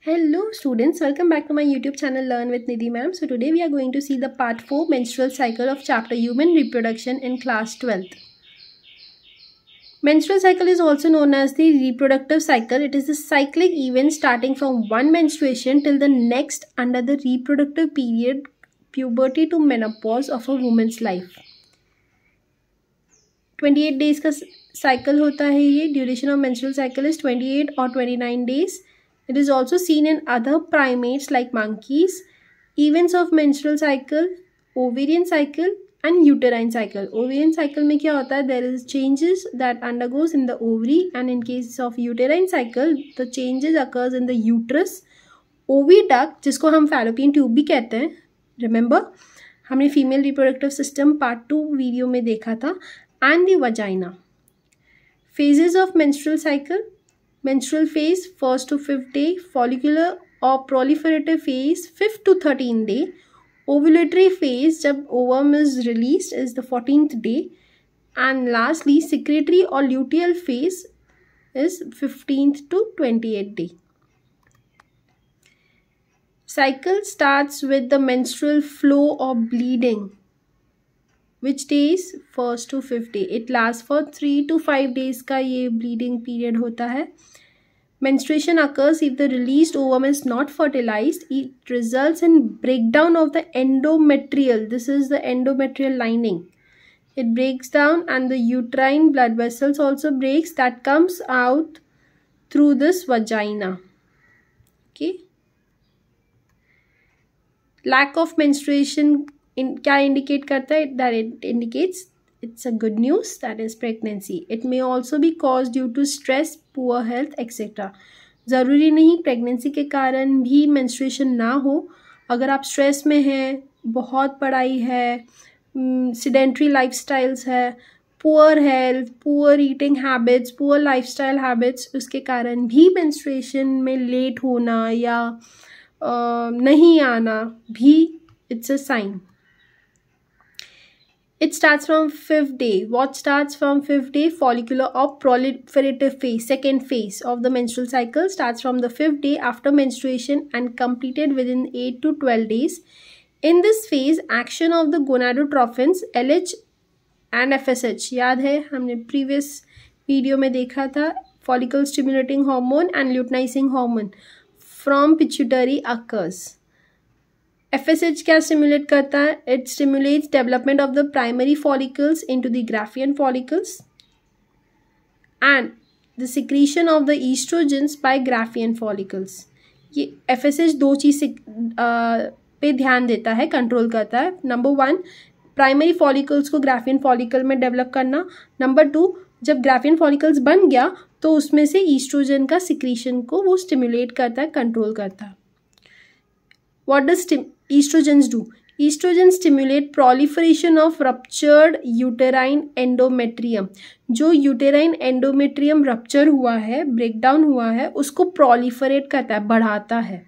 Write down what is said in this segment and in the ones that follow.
Hello students, welcome back to my YouTube channel Learn with Nidhi ma'am. So today we are going to see the part 4 menstrual cycle of chapter Human Reproduction in class 12th. Menstrual cycle is also known as the reproductive cycle. It is a cyclic event starting from one menstruation till the next under the reproductive period, puberty to menopause of a woman's life. 28 days का cycle होता है ये. Duration of menstrual cycle is 28 or 29 days. It is also seen in other primates like monkeys. Events of menstrual cycle, ovarian cycle and uterine cycle. Ovarian cycle में क्या होता है? There is changes that undergoes in the ovary, and in case of uterine cycle, the changes occurs in the uterus, oviduct जिसको हम fallopian tube भी कहते हैं. Remember, हमने female reproductive system part 2 video में देखा था. And the vagina. Phases of menstrual cycle. Menstrual phase 1st to 5th day, follicular or proliferative phase 5th to 13th day, ovulatory phase जब ovum is released is the 14th day, and lastly secretory or luteal phase is 15th to 28th day. Cycle starts with the menstrual flow or bleeding. Which days? 1st to 5th day. It lasts for 3 to 5 days का ये bleeding period होता है. Menstruation occurs if the released ovum is not fertilized. It results in breakdown of the endometrial. This is the endometrial lining. It breaks down and the uterine blood vessels also breaks. That comes out through this vagina. Okay. Lack of menstruation क्या indicate करता है? That it indicates it's a good news, that is pregnancy. It may also be caused due to stress, poor health, etc. ज़रूरी नहीं pregnancy के कारण भी menstruation ना हो. अगर आप stress में हैं, बहुत पढ़ाई है, sedentary lifestyles है, poor health, poor eating habits, poor lifestyle habits, उसके कारण भी menstruation में late होना या नहीं आना भी it's a sign. It starts from 5th day. What starts from 5th day? Follicular or proliferative phase. Second phase of the menstrual cycle starts from the 5th day after menstruation and completed within 8 to 12 days. In this phase, action of the gonadotrophins LH and FSH. याद है हमने previous video में देखा था. Follicle stimulating hormone and luteinizing hormone from pituitary occurs. FSH क्या stimulate करता है? It stimulates development of the primary follicles into the Graafian follicles and the secretion of the estrogens by Graafian follicles. ये FSH दो चीज़ पे ध्यान देता है, control करता है. नंबर 1, प्राइमरी फॉलिकल्स को ग्राफियन फॉलिकल में डेवलप करना. नंबर 2, जब ग्राफियन फॉलिकल्स बन गया तो उसमें से ईस्ट्रोजन का सिक्रीशन को वो स्टिमुलेट करता है, कंट्रोल करता है. What does estrogens do? Estrogens stimulate proliferation of ruptured uterine endometrium. जो uterine endometrium rupture हुआ है, breakdown हुआ है, उसको proliferate करता है, बढ़ाता है.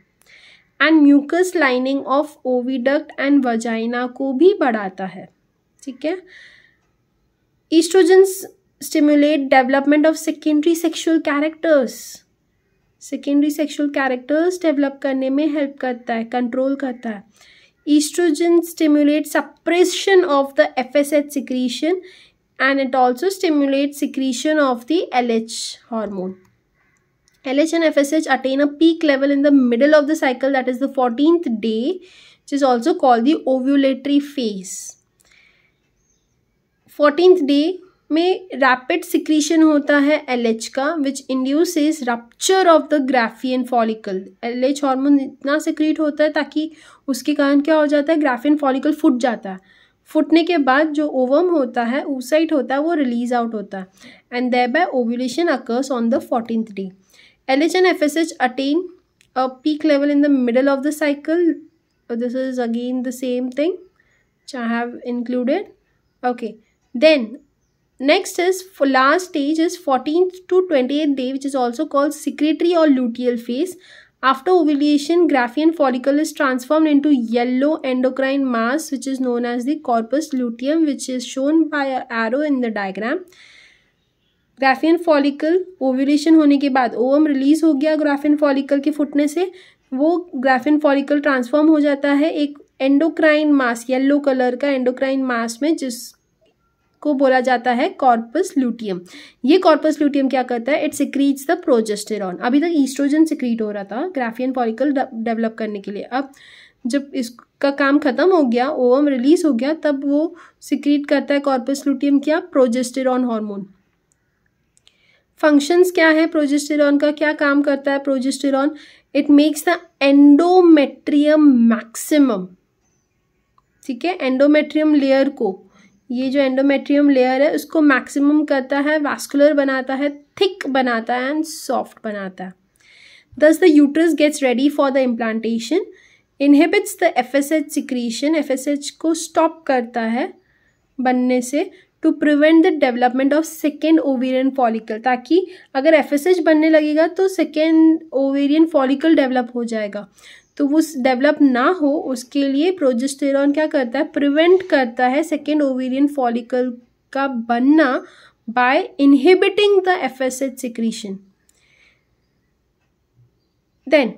And mucus lining of oviduct and vagina को भी बढ़ाता है. ठीक है. Estrogens stimulate development of secondary sexual characters. Secondary sexual characters develop करने में हेल्प करता है, कंट्रोल करता है. Oestrogen stimulate suppression of the FSH secretion and it also stimulates secretion of the LH hormone. LH and FSH attain a peak level in the middle of the cycle, that is the 14th day, which is also called the ovulatory phase. 14th day में rapid secretion होता है LH का, which induces rupture of the Graafian follicle. LH hormone इतना secrete होता है ताकि उसके कारण क्या हो जाता है? ग्राफियन फॉलिकल फूट जाता है. फूटने के बाद जो ओवम होता है, oocyte होता है, वो रिलीज आउट होता है and thereby ovulation occurs on the 14th day. LH and FSH attain a peak level in the middle of the cycle. This is again the same thing which I have included. Okay, then next is for last stage is 14th to 28th day, which is also called secretory or luteal phase. After ovulation, Graafian follicle is transformed into yellow endocrine mass, which is known as the corpus luteum, which is shown by an arrow in the diagram. Graafian follicle ovulation होने के बाद ovum release हो गया Graafian follicle के फुटने से, वो Graafian follicle transform हो जाता है एक एंडोक्राइन मास, येलो कलर का एंडोक्राइन मास में, जिसको बोला जाता है कॉर्पस ल्यूटियम। ये कॉर्पस ल्यूटियम क्या करता है, इट सिक्रीट्स द प्रोजेस्टेरॉन। अभी तक ईस्ट्रोजन सिक्रीट हो रहा था ग्राफियन फॉलिकल डेवलप करने के लिए, अब जब इसका काम खत्म हो गया, ओवम रिलीज हो गया, तब वो सिक्रीट करता है कॉर्पस ल्यूटियम क्या, प्रोजेस्टेरॉन हार्मोन। फंक्शंस क्या है प्रोजेस्टेरॉन का, क्या काम करता है progesterone, it makes the endometrium maximum. ठीक है, एंडोमेट्रियम लेयर को, ये जो एंडोमेट्रियम लेयर है उसको मैक्सिमम करता है, वैस्कुलर बनाता है, थिक बनाता है एंड सॉफ्ट बनाता है। Thus the uterus gets ready for the implantation, inhibits the FSH secretion, FSH को stop करता है बनने से, to prevent the development of second ovarian follicle, ताकि अगर FSH बनने लगेगा तो second ovarian follicle develop हो जाएगा, तो वो डेवलप ना हो उसके लिए प्रोजेस्टेरॉन क्या करता है, प्रिवेंट करता है सेकेंड ओवेरियन फॉलिकल का बनना by inhibiting the FSH secretion. Then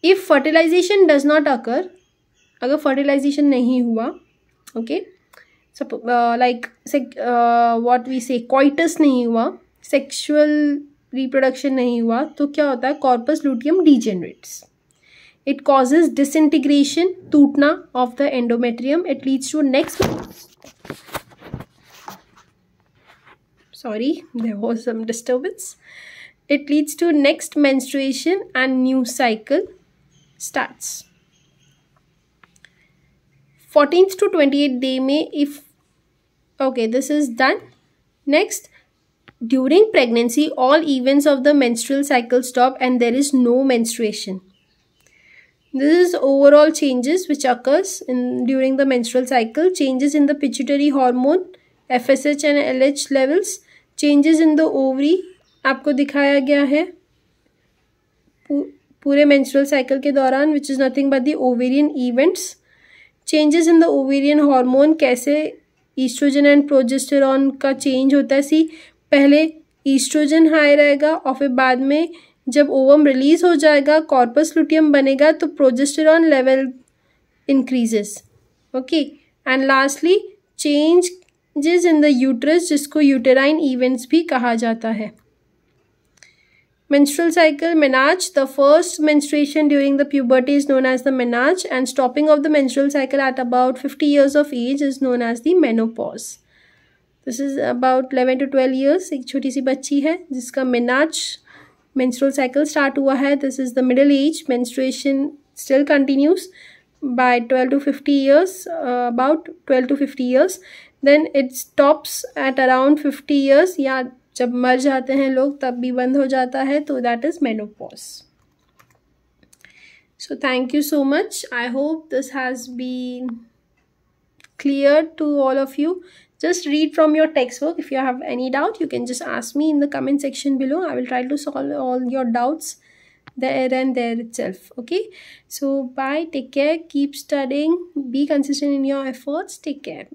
if fertilization does not occur, अगर फर्टिलाइजेशन नहीं हुआ, ओके, लाइक व्हाट वी से कॉइटस नहीं हुआ, सेक्सुअल रिप्रोडक्शन नहीं हुआ, तो क्या होता है, corpus luteum degenerates. It causes disintegration, टूटना of the endometrium. It leads to next, sorry, there was some disturbance. It leads to next menstruation and new cycle starts. 14th to 28th day में if, okay, this is done. Next, during pregnancy, all events of the menstrual cycle stop and there is no menstruation. This is overall changes which occurs during the menstrual cycle, changes in the pituitary hormone, FSH and LH levels, changes in the ovary आपको दिखाया गया है पूरे menstrual cycle के दौरान, which is nothing but the ovarian events, changes in the ovarian hormone, कैसे estrogen and progesterone का change होता है। सी पहले estrogen हाई रहेगा और फिर बाद में जब ओवम रिलीज हो जाएगा, कॉर्पस लूटियम बनेगा, तो progesterone level increases, okay, and lastly changes in the uterus, जिसको यूटेराइन इवेंट्स भी कहा जाता है। Menstrual cycle, menarche, the first menstruation during the puberty is known as the menarche and stopping of the menstrual cycle at about 50 years of age is known as the menopause. This is about 11 to 12 years, एक छोटी सी बच्ची है जिसका Menaz menstrual cycle start हुआ है। This is the middle age, menstruation still continues by 12 to 50 years, about 12 to 50 years, then it stops at around 50 years, या जब मर जाते हैं लोग तब भी बंद हो जाता है, तो that is menopause. So thank you so much. I hope this has been clear to all of you. Just read from your textbook. If you have any doubt, you can just ask me in the comment section below. I will try to solve all your doubts there and there itself. Okay, so bye, take care, keep studying, be consistent in your efforts, take care.